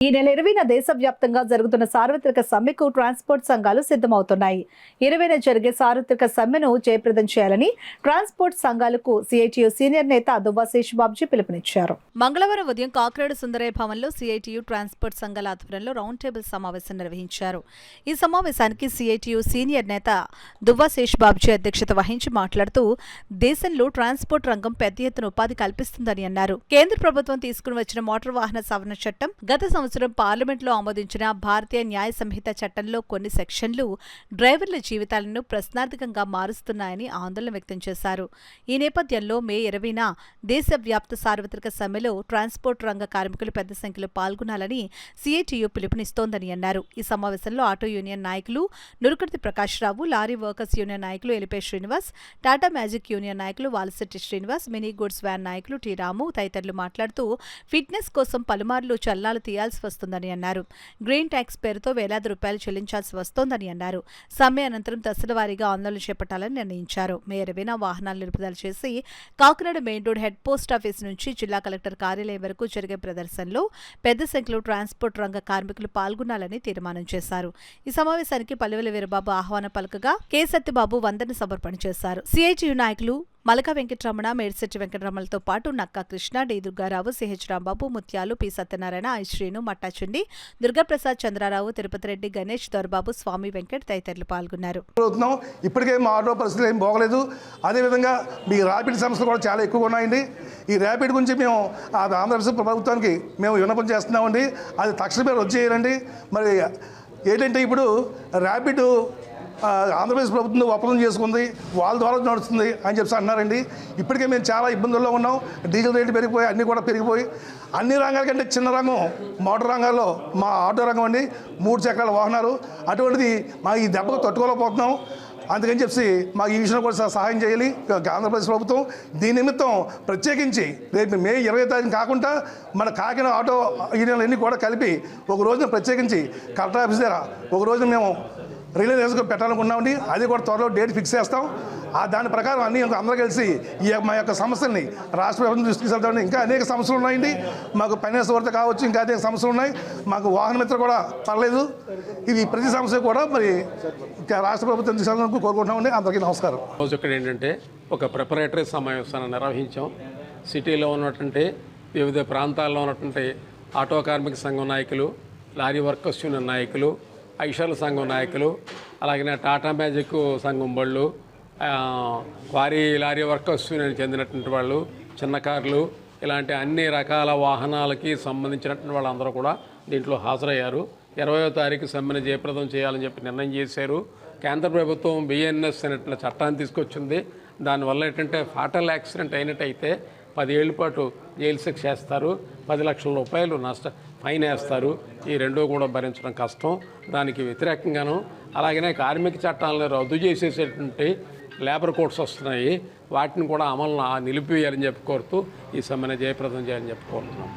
ఈ నెల 20న దేశవ్యాప్తంగా జరుగుతున్న సార్వత్రిక సమ్మెకు ట్రాన్స్పోర్ట్ సంఘాలు సిద్ధమవుతున్నాయి. 20న జరిగే సార్వత్రిక సమ్మెను జయప్రదం చేయాలని ట్రాన్స్పోర్ట్ సంఘాలకు సిఐటియు సీనియర్ నేత దువ్వా శేషబాబుజీ పిలుపునిచ్చారు. మంగళవారం ఉదయం కాకినాడ సుందరయ్య భవన్లో సిఐటియు ట్రాన్స్పోర్ట్ సంఘాల ఆధ్వర్యంలో రౌండ్ టేబుల్ సమావేశం నిర్వహించారు. ఈ సమావేశానికి సిఐటియు సీనియర్ నేత దువ్వా శేషబాబుజీ అధ్యక్షత వహించి మాట్లాడుతూ దేశంలో ట్రాన్స్పోర్ట్ రంగం పెద్ద ఎత్తున ఉపాధి కల్పిస్తుందని అన్నారు. కేంద్ర ప్రభుత్వం తీసుకుని వచ్చిన మోటార్ వాహన సవరణ చట్టం గత సంవత్సరం పార్లమెంట్లో ఆమోదించిన భారతీయ న్యాయ సంహిత చట్టంలో కొన్ని సెక్షన్లు డ్రైవర్ల జీవితాలను ప్రశ్నార్థకంగా మారుస్తున్నాయని ఆందోళన వ్యక్తం చేశారు. ఈ నేపథ్యంలో మే 20న దేశవ్యాప్త సార్వత్రిక సమ్మెలో ట్రాన్స్పోర్ట్ రంగ కార్మికులు పెద్ద సంఖ్యలో పాల్గొనాలని సిఐటియు పిలుపునిస్తోందని అన్నారు. ఈ సమావేశంలో ఆటో యూనియన్ నాయకులు నురుకర్తి ప్రకాశ్రావు, లారీ వర్కర్స్ యూనియన్ నాయకులు ఎలిపే శ్రీనివాస్, టాటా మ్యాజిక్ యూనియన్ నాయకులు వాలశెట్టి శ్రీనివాస్, మినీ గుడ్స్ వ్యాన్ నాయకులు టి రాము తదితరులు మాట్లాడుతూ ఫిట్నెస్ కోసం పలుమార్లు చల్లాలు తీయాల్సి వస్తుందని అన్నారు. గ్రీన్ ట్యాక్స్ పేరుతో వేలాది రూపాయలు చెల్లించాల్సి వస్తోందని అన్నారు. సమ్మె అనంతరం దశల వారీగా ఆందోళన చేపట్టాలని నిర్ణయించారు. మే 20న వాహనాలు నిలుపుదల చేసి Kakinada main road head post office నుంచి జిల్లా కలెక్టర్ కార్యాలయం వరకు జరిగే ప్రదర్శనలో పెద్ద సంఖ్యలో ట్రాన్స్పోర్ట్ రంగ కార్మికులు పాల్గొనాలని తీర్మానం చేశారు. ఈ సమావేశానికి పల్లెవెల వీరబాబు ఆహ్వానం పలకగా కె సత్యబాబు వందన సమర్పణ చేశారు. సిఐటియు నాయకులు మలక వెంకటరమణ, మేడిశెట్టి వెంకటరమణలతో పాటు నక్కా కృష్ణ, డి దుర్గారావు, సిహెచ్ రాంబాబు, ముత్యాలు, పి సత్యనారాయణ, ఐ శ్రీను, మట్టాచుండి, దుర్గాప్రసాద్, చంద్రారావు, తిరుపతి రెడ్డి, గణేష్, దొరబాబు, స్వామి వెంకట్ తదితరులు పాల్గొన్నారు. ఇప్పటికే మా ఆటో పరిస్థితులు ఏం బాగలేదు. అదేవిధంగా మీ ర్యాపిడ్ సమస్యలు కూడా చాలా ఎక్కువగా ఉన్నాయండి. ఈ ర్యాపిడ్ గురించి మేము ఆంధ్రప్రదేశ్ ప్రభుత్వానికి మేము విన్నపం చేస్తున్నామండి. అది తక్షణమే రద్దు చేయాలండి. మరి ఏంటంటే ఇప్పుడు ర్యాపిడ్ ఆంధ్రప్రదేశ్ ప్రభుత్వం ఒప్పందం చేసుకుంది, వాళ్ళ ద్వారా నడుస్తుంది అని చెప్పి అన్నారండి. ఇప్పటికే మేము చాలా ఇబ్బందుల్లో ఉన్నాం. డీజిల్ రేట్లు పెరిగిపోయి అన్నీ కూడా పెరిగిపోయి అన్ని రంగాల కంటే చిన్న రంగం మోటార్ రంగాల్లో మా ఆటో రంగం అండి. 3 చక్రాల వాహనాలు అటువంటిది మా ఈ దెబ్బకు తట్టుకోలేకపోతున్నాం. అందుకని చెప్పి మాకు ఈ విషయంలో కూడా సహాయం చేయాలి ఆంధ్రప్రదేశ్ ప్రభుత్వం. దీని నిమిత్తం ప్రత్యేకించి రేపు మే 20వ తారీఖు కాకుండా మన కాకినాడ ఆటో యూనియన్లు అన్నీ కూడా కలిపి ఒక రోజున ప్రత్యేకించి కలెక్టర్ ఆఫీస్ దగ్గర ఒక రోజున మేము రిలే రేసుకు పెట్టాలనుకున్నామండి. అది కూడా త్వరలో డేట్ ఫిక్స్ చేస్తాం. దాని ప్రకారం అన్ని అందరూ కలిసి మా యొక్క సమస్యల్ని రాష్ట్ర ప్రభుత్వం దృష్టికి వెళ్తామండి. ఇంకా అనేక సమస్యలు ఉన్నాయండి. మాకు ఫైనాన్స్ వరద కావచ్చు, ఇంకా అనేక సమస్యలు ఉన్నాయి. మాకు వాహన మిత్ర కూడా పర్లేదు. ఇవి ప్రతి సమస్య కూడా మరి రాష్ట్ర ప్రభుత్వం దృష్టి కోరుకుంటున్నామండి. అందరికీ నమస్కారం. రోజు ఇక్కడ ఏంటంటే ఒక ప్రిపరేటరీ సమావేశాన్ని నిర్వహించాం. సిటీలో ఉన్నటువంటి వివిధ ప్రాంతాల్లో ఉన్నటువంటి ఆటో కార్మిక సంఘం నాయకులు, లారీ వర్కర్స్ యూనియన్ నాయకులు, ఐషాల సంఘం నాయకులు, అలాగే టాటా మ్యాజిక్ సంఘం వాళ్ళు, క్వారీ లారీ వర్కర్స్ యూనియన్ చెందినటువంటి వాళ్ళు, చిన్న కార్లు, ఇలాంటి అన్ని రకాల వాహనాలకి సంబంధించినటువంటి వాళ్ళందరూ కూడా దీంట్లో హాజరయ్యారు. 20వ తారీఖు సమ్మెను జయప్రదం చేయాలని చెప్పి నిర్ణయం చేశారు. కేంద్ర ప్రభుత్వం బిఎన్ఎస్ అనే చట్టాన్ని తీసుకొచ్చింది. దానివల్ల ఏంటంటే ఫాటల్ యాక్సిడెంట్ అయినట్టయితే 10 ఏళ్ల పాటు జైలు శిక్ష వేస్తారు, 10 లక్షల రూపాయలు ఫైన్ వేస్తారు. ఈ రెండూ కూడా భరించడం కష్టం. దానికి వ్యతిరేకంగాను అలాగనే కార్మిక చట్టాలను రద్దు చేసేసేటువంటి లేబర్ కోడ్స్ వస్తున్నాయి. వాటిని కూడా అమలు నిలిపివేయాలని చెప్పి కోరుతూ ఈ సమ్మెను జయప్రదం చేయాలని చెప్పి కోరుతున్నాం.